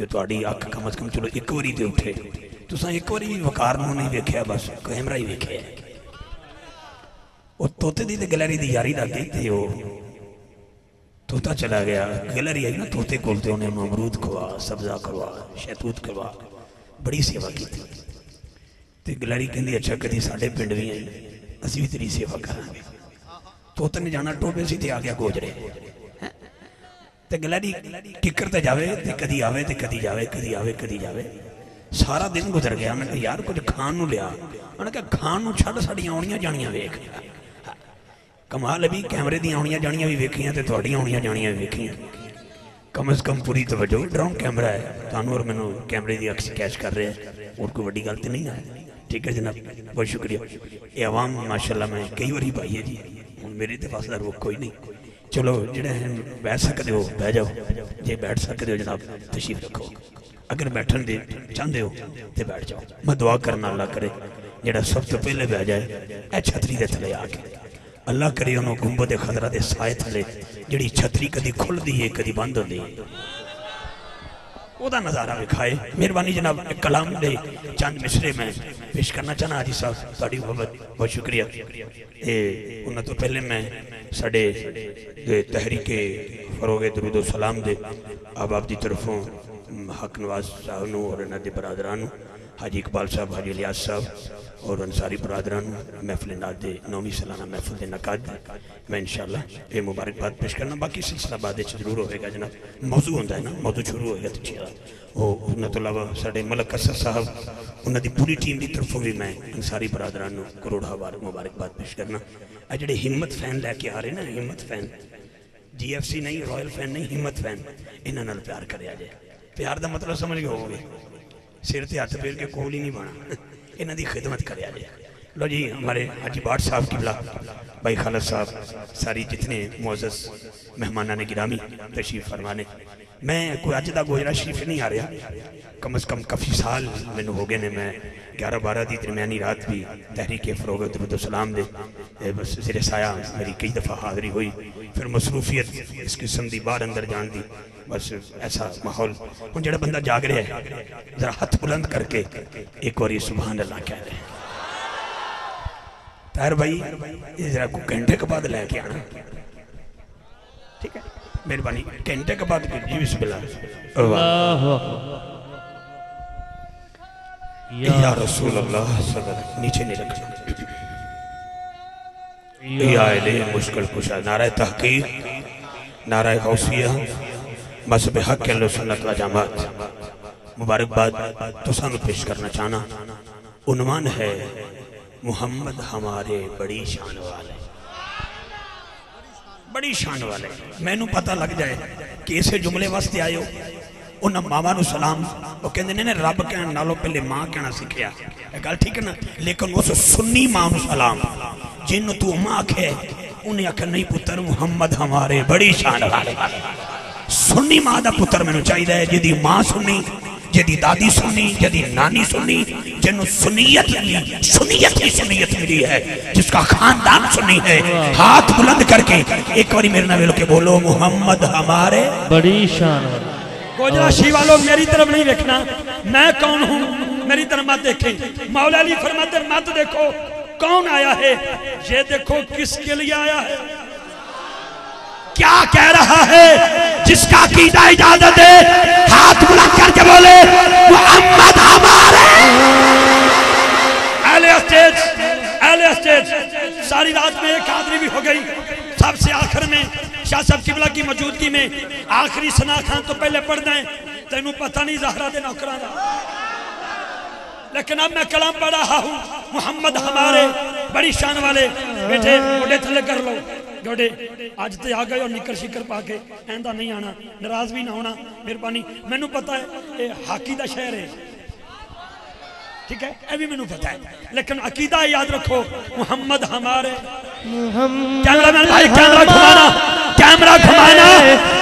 तो तुहाडी अख कम अज कम चलो एक बारी तो उठे। तुसां एक बारी भी वकार नूं नहीं वेख्या, बस कैमरा ही वेख्या। वो तोते दी ते गैलरी दी यारी लग गई थी। वो तोता चला गया, गैलरी आई ना तोते कोल, ते उन्हें अमरूद खवा, सब्जा खवा, शहतूत खवा, बड़ी सेवा की थी। ते गैलरी कहती अच्छा कभी साडे पिंड भी आई, असीं भी तेरी सेवा करांगे। तोते ने जाना टोबे सी ते आ गया गोजरे। ते गैलरी किकर ते जावे ते कदी आवे ते कदी जावे, कदी आवे कदी जावे। सारा दिन गुजर गया। मैं कहा यार कुछ खाण नूं लिया। उन्हें कहा खाण नूं छड्ड, साडियां आउणियां जाणियां वेख। कमाल भी कैमरे दी आउणियां जाणियां भी वेखियां ते तुहाडियां आउणियां जाणियां भी वेखियां। कम अज कम पूरी तवज्जो। ड्रोन कैमरा है तुहानूं और मैनूं कैमरे दी अक्स कैच कर रहे हैं और कोई वड्डी गल ते नहीं है। ठीक है जनाब, बहुत शुक्रिया। ये आवाम माशाअल्लाह मैं कई बारी पाई है जी, हुण मेरे ते पास रोक कोई नहीं। चलो जिहड़े बैठ सकते हो बह जाओ, जे बैठ सकते हो जनाब तशरीफ रखो, अगर बैठन दे चाहते हो तो बैठ जाओ। मैं दुआ करना अल्लाह करे जिहड़ा सब तो पहले बह जाए ए छतरी के थले आके, अल्लाह करे उन्होंने गुंबद खदरा के साए थले जिहड़ी छतरी कदी खुलती है कदी बंद होती है ओदा नज़ारा विखाए। मेहरबानी जनाब कलाम दे चंद मिसरे मैं पेश करना चाहना। हाजी साहब तुहाडी बहुत शुक्रिया। उन्होंने तो पहले मैं साडे तहरीके फरोगे दरूद व सलाम दे आबाब की तरफों हक नवाज साहब नूं और इन्हां दे बरादरां नूं, हाजी इकबाल साहब, हाजी इलियास साहब और अंसारी बरादरां नूं महफिल नात दे 9वीं सालाना महफिल दे नकाद मैं इंशाअल्लाह ये मुबारकबाद पेश करना। बाकी सिलसिला बाद जरूर होएगा जनाब, मौजू होंदा है ना, मौजू शुरू होएगा तो ठीक है। वो उन्हां तो अलावा साडे मलक असद साहब उन्हां दी पूरी टीम की तरफों भी मैं अंसारी बरादरां नूं करोड़ा बार मुबारकबाद पेश करना। आ जिहड़े हिम्मत फैन लैके आ रहे ना, हिम्मत फैन GFC नहीं, रॉयल फैन नहीं, हिम्मत फैन, इन्हां नाल प्यार करिया जे। प्यार का मतलब समझ गए होगे, सिर ते हथ फेर के कोल ही नहीं बना, इन्हां दी खिदमत करिया जे। लो जी हमारे हाजी बाट साहब किबला, भाई खालिद साहब, सारी जितने मुअज़्ज़ज़ मेहमानान ने गिरामी तशरीफ फरमाने। मैं कोई अज का गोजरा शरीफ नहीं आ रहा, कम अज़ कम काफ़ी साल मैनू हो गए ने। मैं 11-12 की दरमियानी रात भी तहरीके फरोग दरूद सलाम दे बस सिरे साया मेरी कई दफ़ा हाज़री हुई, फिर मसरूफियत इस किस्म की बाहर अंदर जान दी, बस ऐसा माहौल। हुण जिहड़ा बंदा जाग रहा है जरा हथ बुलंद करके एक बार सुभान अल्लाह कह रहे हैं। तार भाई ये जरा को घंटे के बाद लैके आना, ठीक है मेहरबानी, घंटे के बाद जी बिस्मिल्लाह। या रसूल अल्लाह सल्लल्लाहु नीचे नहीं रखना। या इले मुश्किल कुशा, नारा तहकीक, नारा गौसिया, मज़हब हक अहले सुन्नत व जमात मुबारकबाद तो सानू पेश करना चाहना। उन्वान है मुहम्मद हमारे बड़ी शान वाले, बड़ी शान वाले। मैनू पता लग जाए कि इसे जुमले वास्ते आए हो। उन्हें मावा नू सलाम, वो कहते ने रब कहने नालों पहले मां कहना सीखिया, गल ठीक है ना। लेकिन उस सुन्नी मां नू सलाम जिन्हों तू मां आखे, उन्हें आख्या नहीं पुत्र मुहम्मद हमारे बड़ी शान वाले। सुन्नी मां का पुत्र मैनू चाहिए है, जिहदी मां सुन्नी, जिहदी दादी सुन्नी, जिहदी नानी सुन्नी, जिन्हों सुन्नियत मिली है, जिसका खानदान सुन्नी है। हाथ बुलंद करके एक बार मेरे नाल मिल के बोलो मुहम्मद हमारे बड़ी शान। गोजरा शीवा लोग मेरी तरफ नहीं देखना, मैं कौन हूँ मेरी तरफ मत देखें। मौला अली फरमाते मत देखो कौन आया है, ये देखो किसके लिए आया है, क्या कह रहा है, जिसका कीदा इजाजत है हाथ बुलंद करके बोले मुहम्मद हमारे। अहले स्टेज सारी रात में एक हाज़री भी हो गई। सबसे आखिर में शाह साहब किबला की मौजूदगी में आखिरी सना खान तो पहले पढ़ दें, तेनू पता नहीं ज़हरा दे नौकरां दा। लेकिन अब मैं कलाम पढ़ रहा हूँ मुहम्मद हमारे बड़ी शान वाले। बेटे गोडे थले कर लो, गोडे अज तो आ गए और निकर शिकर पा के ऐंदा नहीं आना, नाराज भी ना होना मेहरबानी। मैनू पता है ये हाकी का शहर है, ठीक है ये भी मैनू पता है, लेकिन अकीदा याद रखो मुहम्मद हमारे। कैमरामैन भाई कैमरा घुमाना,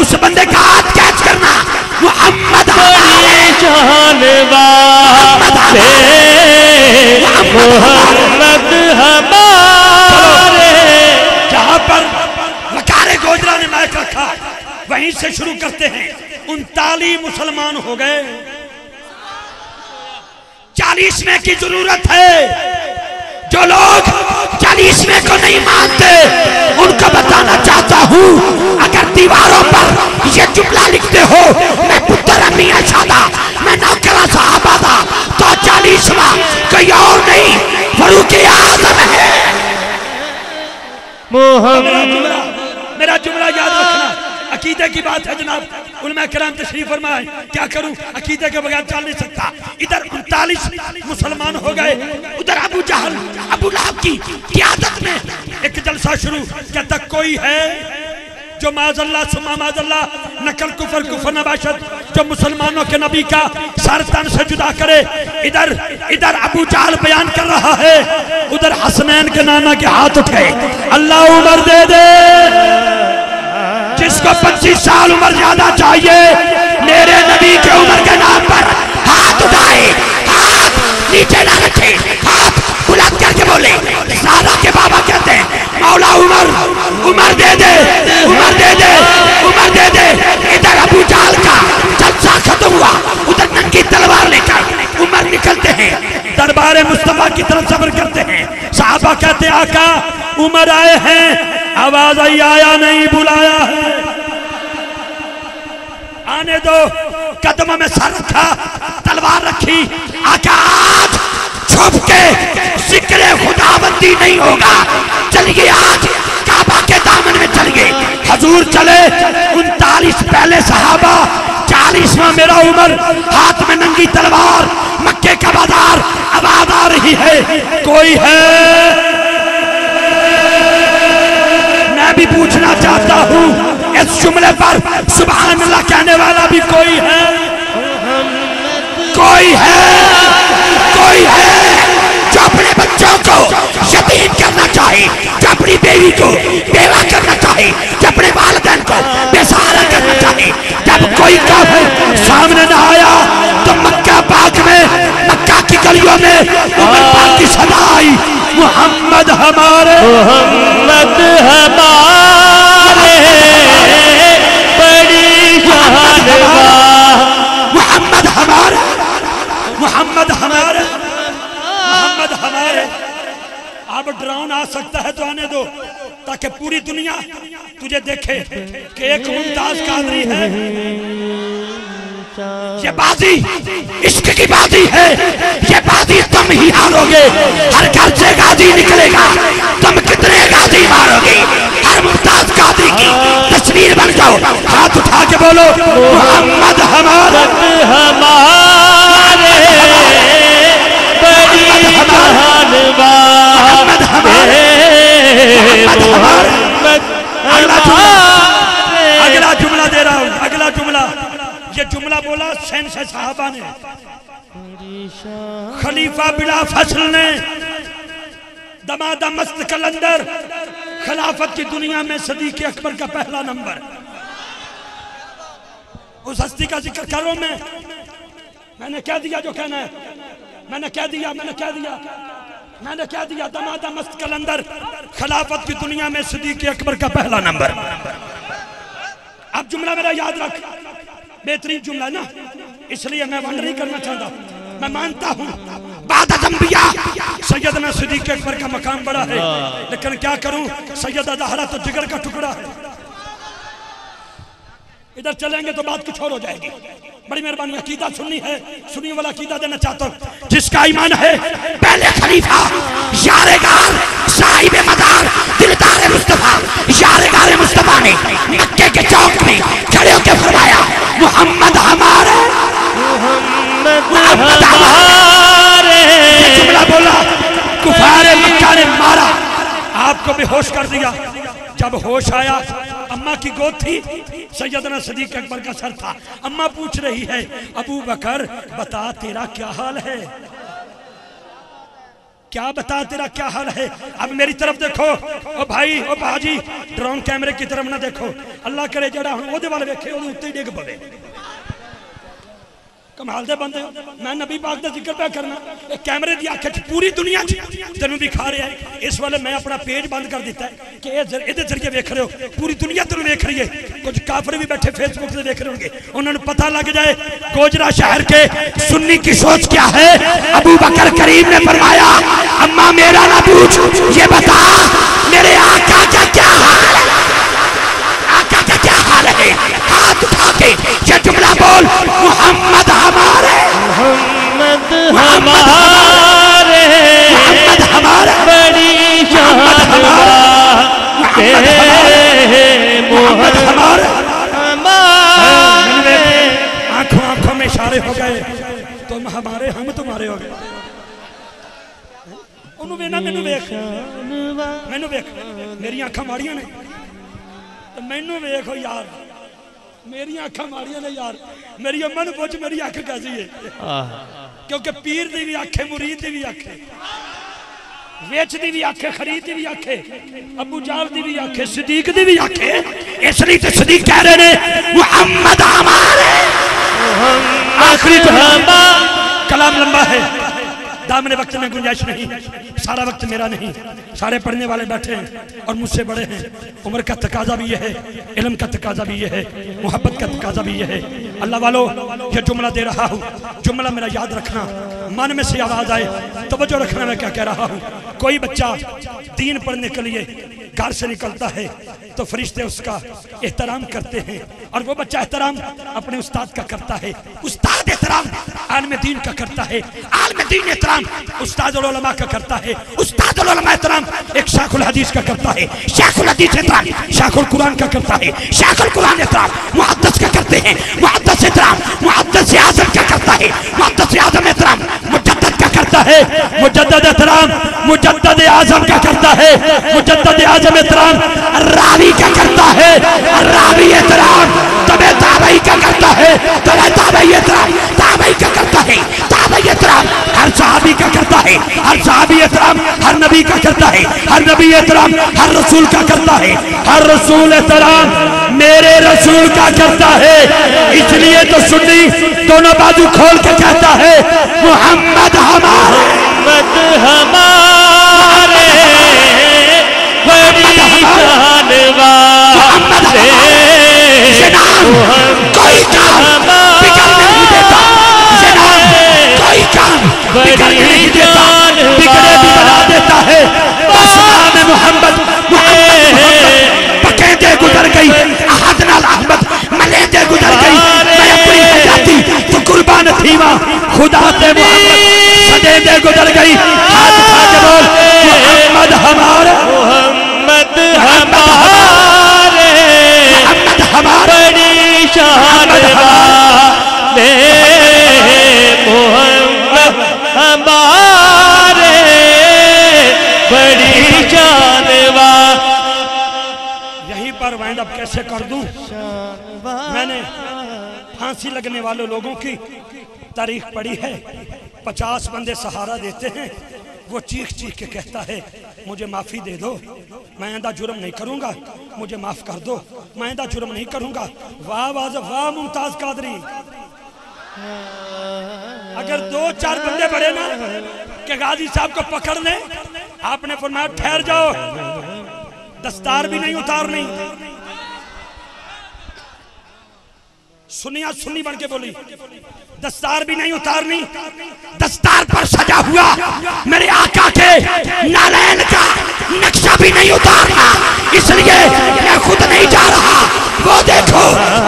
उस बंदे का हाथ कैच करना। मुहम्मद हमारे मोहम्मद हमारे। जहां पर वकारे गोजरा ने माइक रखा वहीं से शुरू करते हैं। 39 मुसलमान हो गए। 40वें की जरूरत है। जो लोग 40वें को नहीं मानते उनको बताना चाहता हूं, अगर दीवारों पर ये जुमला लिखते हो मैं पुत्र अम्मी शादा, मैं नौकरा साहबा था, तो 40वां कोई और नहीं फरूक आजम है। मेरा जुमला याद रखना, अकीदे की बात है जनाब। उलमा किराम तशरीफ फरमाए, क्या करूं अकीदे के बगैर चल नहीं सकता। इधर 39 मुसलमान हो गए, उधर अबू जहल अबू लहब की क़ियादत में एक जलसा शुरू। कहता कोई है जो माज़अल्लाह सुम्मा माज़अल्लाह नकल कुफर कुफर नबाशत, जो मुसलमानों के नबी का सर तन से जुदा करे। इधर अबू जहल बयान कर रहा है, उधर हसनैन के नाना के हाथ उठे, अल्लाह उम्र दे दे। जिसको 25 साल उम्र ज्यादा चाहिए मेरे नबी के उम्र के नाम पर हाथ उठाए, हाथ नीचे ना रखे, हाथ बुलंद करके बोले। सारा के बाबा कहते हैं मौला उम्र दे दे, उम्र दे दे, उम्र दे दे। इधर अबू जहल का जलसा खत्म हुआ, उधर नंगी तलवार लेकर उमर निकलते हैं, दरबार मुस्तफा की तरफ सब्र करते हैं। साहबा कहते आका उमर आए हैं, आवाज आई आया नहीं बुलाया है, आने दो। कदमों में सर रखा, तलवार रखी, आका आज छुप के जिक्र खुदाबंदी नहीं होगा, चलिए आज काबा के दामन में चलिए। हजूर चले, 39 पहले सहाबा, 40वां मेरा उमर, हाथ में नंगी तलवार, मक्के का बाजार, आवाज आ रही है कोई है। मैं भी पूछना चाहता हूं इस जुमले पर सुभान अल्लाह कहने वाला भी कोई है? कोई है? कोई है जो अपने बच्चों को यतीम करना चाहे, जो अपनी बेवी को बेवा करना चाहे, जो अपने वालिदैन को बेसहारा करना चाहे? जब कोई काफिर सामने न आया तो मक्का पाक में, मक्का की गलियों में उमर पाक की सदा आई, मोहम्मद हमारे, मोहम्मद हमारे बड़ी शान, मोहम्मद हमारे, मोहम्मद हमारे, मोहम्मद हमारे। अब ड्रोन आ सकता है तो आने दो, ताकि पूरी दुनिया तुझे देखे कि एक मुमताज कादरी है। ये बाजी इश्क की बाजी है, ये बाजी तुम ही हारोगे। हर घर से गाजी निकलेगा, तुम कितने गाजी मारोगे। हर मुमताज कादरी की तस्वीर बन जाओ, हाथ उठा के बोलो मोहम्मद हमारे, हमारे बड़ी महान मोहम्मद हमारे, अगला जुमला दे रहा हूं, अगला जुमला। ये जुमला बोला सैन से साहबा ने, खलीफा बिला फसल ने, दमादा मस्त कलंदर, खिलाफत की दुनिया में सदीक अकबर का पहला नंबर। उस हस्ती का जिक्र करो। मैंने कह दिया जो कहना है, मैंने कह दिया, मैंने कह दिया, मैंने कह दिया। दमादा मस्त कलंदर, खिलाफत की दुनिया में सदीक अकबर का पहला नंबर। अब जुमला मेरा याद रख, बेहतरीन जुमला ना, इसलिए मैं वंड नहीं करना चाहता। मैं मानता हूं बाद अंबिया सैयदना सिद्दीक़ अकबर का मकाम बड़ा है, लेकिन क्या करूं, सैयदा ज़हरा तो जिगर का टुकड़ा है। इधर चलेंगे तो बात कुछ और हो जाएगी। बड़ी मेहरबानी, अकीदा सुन्नी है, सुन्नी वाला अकीदा देना चाहता हूं। जिसका ईमान है पहले खलीफा यारेगार साहिब मदार दिलदार मुस्तफा, यारेगार मुस्तफा ने मक्के के चौक में खड़े होकर फरमाया मोहम्मद हमारे, मोहम्मद हमारे। जुमला बोला, कुफारे मक्का ने मारा, आपको बेहोश कर दिया। जब होश आया, अम्मा की गोद थी, सैयदना सिद्दीक़ अकबर का सर था। अम्मा पूछ रही है अबू बकर बता तेरा क्या हाल है, क्या बता तेरा क्या हाल है। अब मेरी तरफ देखो ओ भाई, ओ बाजी, ड्रोन कैमरे की तरफ ना देखो। अल्लाह करे जड़ा ओदे वाल वेखे ओदे उत्ते डिग पवे। कमाल दे बंदे, मैं नबी पाक दा जिक्र पे करना, एक कैमरे दी आंख च पूरी दुनिया तेनू दिखा रहा है। इस वाले मैं अपना पेज बंद कर दिता है कि इहदे जरिए वेख रहे हो, पूरी दुनिया तेनू वेख रही है। कुछ काफिर भी बैठे फेसबुक से देख रहे होंगे, उन्होंने पता लग जाए गोजरा शहर के सुन्नी की सोच क्या है। अबू बकर करीम ने फरमाया, अम्मा मेरा ना पूछ, ये बता मेरे आका का क्या हाल है, आका का क्या हाल है। हाथ उठा के ये जुमला बोल, मोहम्मद हमारे, मोहम्मद हमारे, मोहम्मद हमारे, बड़ी शान मोहम्मद हमारे। आंखों आंखों में इशारे हो गए, तुम हमारे हम तुम्हारे हो गए। उन्होंने ना मैनू वेख, मैनू वेख, मेरी आंखा माड़ियां ने, तो मैनू वेखो यार, मेरी आंखा माड़ियां ने यार। मेरी अम्मा ने पूछ मेरी अख कैसी है, क्योंकि पीर दी भी अख है, मुरीद दी भी अख है, वेच दी भी अख है, खरीद दी भी अख है, अबू जाल दी भी अख है, सिद्दीक दी भी अख है। इसलिए तो सिद्दीक कह रहे ने मुहम्मद हमारे, आखिरी कलाम लंबा है, दामने वक्त में गुंजाइश नहीं, सारा वक्त मेरा नहीं। सारे पढ़ने वाले बैठे हैं और मुझसे बड़े हैं, उम्र का तकाजा भी ये है, इल्म का तकाजा भी ये है, मोहब्बत का तकाजा भी ये है। अल्लाह वालों, ये जुमला दे रहा हूँ, जुमला मेरा याद रखना, मन में से आवाज आए तवज्जो रखना मैं क्या कह रहा हूँ। कोई बच्चा दीन पढ़ने के लिए घर से निकलता है तो फरिश्ते उसका एहतराम करते हैं, और वो बच्चा एहतराम अपने उस्ताद का करता है, उस्ताद एहतराम आलिम दीन का करता है, आलिम दीन एहतराम उस्ताद उलमा का करता है, उस्ताद उलमा एहतराम एक शेखुल हदीस का करता है, शेखुल हदीस एहतराम शेखुल कुरान का करता है, शेखुल कुरान एहतराम मुहद्दिस का करते हैं, मुहद्दिस एहतराम मुहद्दिस आज़म का करता है, मुहद्दिस आज़म एहतराम मुजद्दिद का करता है, मुजद्दिद एहतराम मुजद्दिद आज़म का करता है, मुजद्दिद आज़म एहतराम रावी का करता है, रावी एहतराम तबे ताबई का करता है, तबे ताबई एहतराम ताबई का करता है, ताबई एहतराम हर सहाबी का करता है, हर सहाबी एहतराम हर नबी का करता है, हर नबी एहतराम हर रसूल का करता है, हर रसूल एहतराम मेरे रसूल का करता है। इसलिए तो सुन्नी दोनों बाजू खोल के कहता है मोहम्मद हमारे, मोहम्मद हमारे, बड़ी शान वाले, कोई काम बिगड़ नहीं देता, कोई काम बिगड़ नहीं देता, बिगड़े भी बना देता है। बस नाम मोहम्मद, पकेंदे गुजर गई अहद नाल अहमद, मलेंदे गुजर गई मैं अपनी हयाती तो कुर्बान थीवा खुदा ते मोहम्मद, सदेंदे गुजर गई हाथ उठा के बोल मोहम्मद हमारे, मोहम्मद हमारे, मोहम्मद हमारे, बड़ी शान वाले, मोहम्मद हमारे, बड़ी शान वाले। यहीं पर वाइंड अप कैसे कर दूं? मैंने फांसी लगने वाले लोगों की तारीख पढ़ी है, 50 बंदे सहारा देते हैं, वो चीख चीख के कहता है मुझे माफी दे दो, मैं आइंदा जुर्म नहीं करूंगा, मुझे माफ कर दो, मैं आइंदा जुर्म नहीं करूंगा। वाह वाह वाह मुमताज कादरी। अगर 2-4 बंदे बड़े ना कि गाजी साहब को पकड़ ले, आपने फरमाया ठहर जाओ, दस्तार भी नहीं उतारनी। सुनिया सुन्नी बन के बोली, दस्तार भी नहीं उतारनी, दस्तार पर सजा हुआ मेरे आका के नालैन का नक्शा भी नहीं उतारना, इसलिए मैं खुद नहीं जा रहा, वो देखो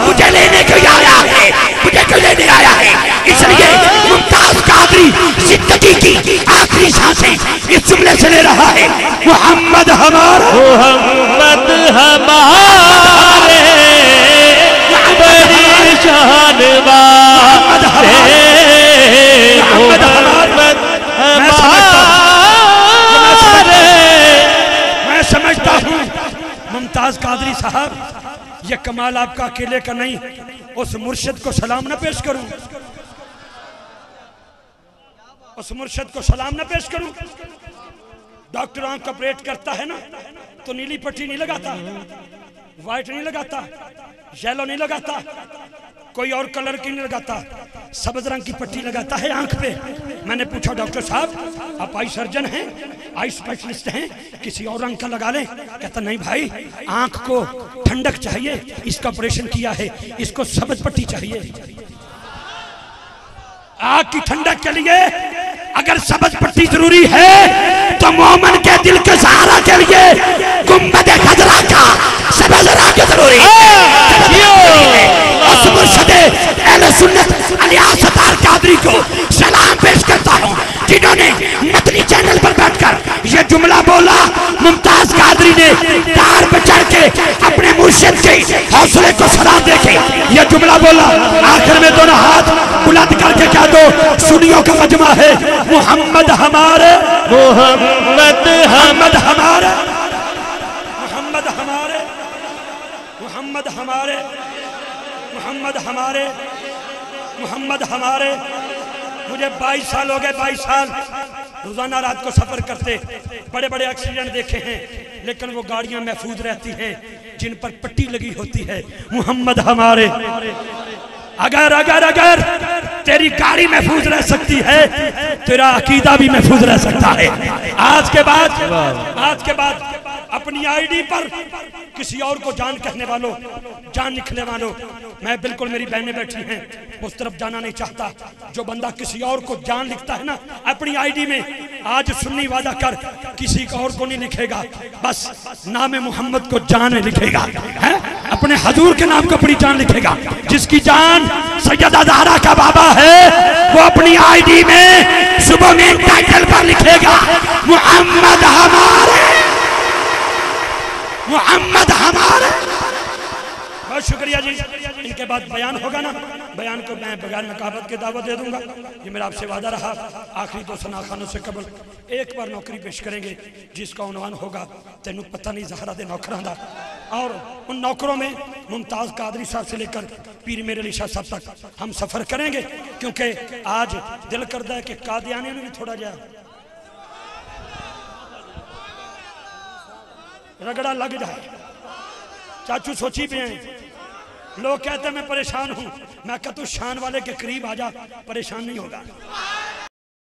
मुझे लेने को आया है, मुझे क्यों लेने आया है। इसलिए मुमताज कादरी जिंदगी की आखिरी सांसें इस जुमले से ले रहा है मोहम्मद हमारा, मोहम्मद हमारे, बड़ी शान वाले, मोहम्मद हमारे। मैं समझता हूँ मुमताज कादरी साहब ये कमाल आपका अकेले का नहीं, उस मुर्शिद को सलाम न पेश करूं, उस मुर्शिद को सलाम न पेश करूं। डॉक्टर आंख ऑपरेट करता है ना तो नीली पट्टी नहीं लगाता, व्हाइट नहीं लगाता, येलो नहीं लगाता, कोई और कलर की नहीं लगाता, सब्ज रंग की पट्टी लगाता है आंख पे। मैंने पूछा डॉक्टर साहब आप आई सर्जन हैं? आई स्पेशलिस्ट हैं, किसी और रंग का लगा लें। कहता नहीं भाई, आंख को ठंडक चाहिए, इसका ऑपरेशन किया है, इसको सबज पट्टी चाहिए। आंख की ठंडक के लिए अगर सबज पट्टी जरूरी है तो मोमन के दिल के सहारा के लिए गुंबद खजरा का सबज रंग जरूरी है। उस मुर्शिद अहले सुन्नत अली सत्तार कादरी को सलाम पेश करता हूँ, जिन्होंने मदनी चैनल पर बैठकर ये जुमला बोला। मुमताज कादरी ने तार पर चढ़ के अपने मुर्शिद के हौसले को सलाम देके ये जुमला बोला। आखिर में दोनों हाथ बुलंद करके क्या दो सुनियों का मजमा है, मोहम्मद हमारे, मोहम्मद मोहम्मद हमारे, मोहम्मद हमारे, मोहम्मद हमारे, मोहम्मद हमारे, मोहम्मद हमारे। मुझे 22 साल हो गए, 22 साल रोजाना रात को सफर करते, बड़े बड़े एक्सीडेंट देखे हैं, लेकिन वो गाड़ियां महफूज रहती हैं जिन पर पट्टी लगी होती है। मोहम्मद हमारे, अगर अगर अगर तेरी गाड़ी महफूज रह सकती है, तेरा अकीदा भी महफूज रह सकता है। आज के बाद अपनी आईडी पर किसी और को जान कहने वालों, जान लिखने वालों, मैं बिल्कुल, मेरी बहनें बैठी हैं, उस तरफ जाना नहीं चाहता। जो बंदा किसी और को जान लिखता है ना अपनी आईडी में, आज सुन्नी वादा कर किसी और को नहीं लिखेगा, बस नाम मोहम्मद को जान लिखेगा, है अपने हजूर के नाम को अपनी जान लिखेगा। जिसकी जान सैयदा ज़हरा का बाबा है, वो अपनी आईडी में सुबह में टाइटल पर लिखेगा मोहम्मद हमारे, मोहम्मद हमारे। बहुत शुक्रिया जी। इनके बाद बयान होगा ना, बयान को मैं बगैर नकाबत के दावत दे दूंगा। ये मेरा आपसे वादा रहा। आखिरी 2 सना खानों से कबल एक बार नौकरी पेश करेंगे जिसका उन्वान होगा तेनू पता नहीं ज़हरा दे नौकरां दा। और उन नौकरों में मुमताज कादरी साहब से लेकर पीर मेरे अली शाह साहब तक हम सफर करेंगे, क्योंकि आज दिल करता है कि कादियानी में भी थोड़ा जा रगड़ा लग जाए। चाचू सोची पे हैं, लोग कहते हैं मैं परेशान हूं, मैं कहता हूं शान वाले के करीब आ जा, परेशान नहीं होगा।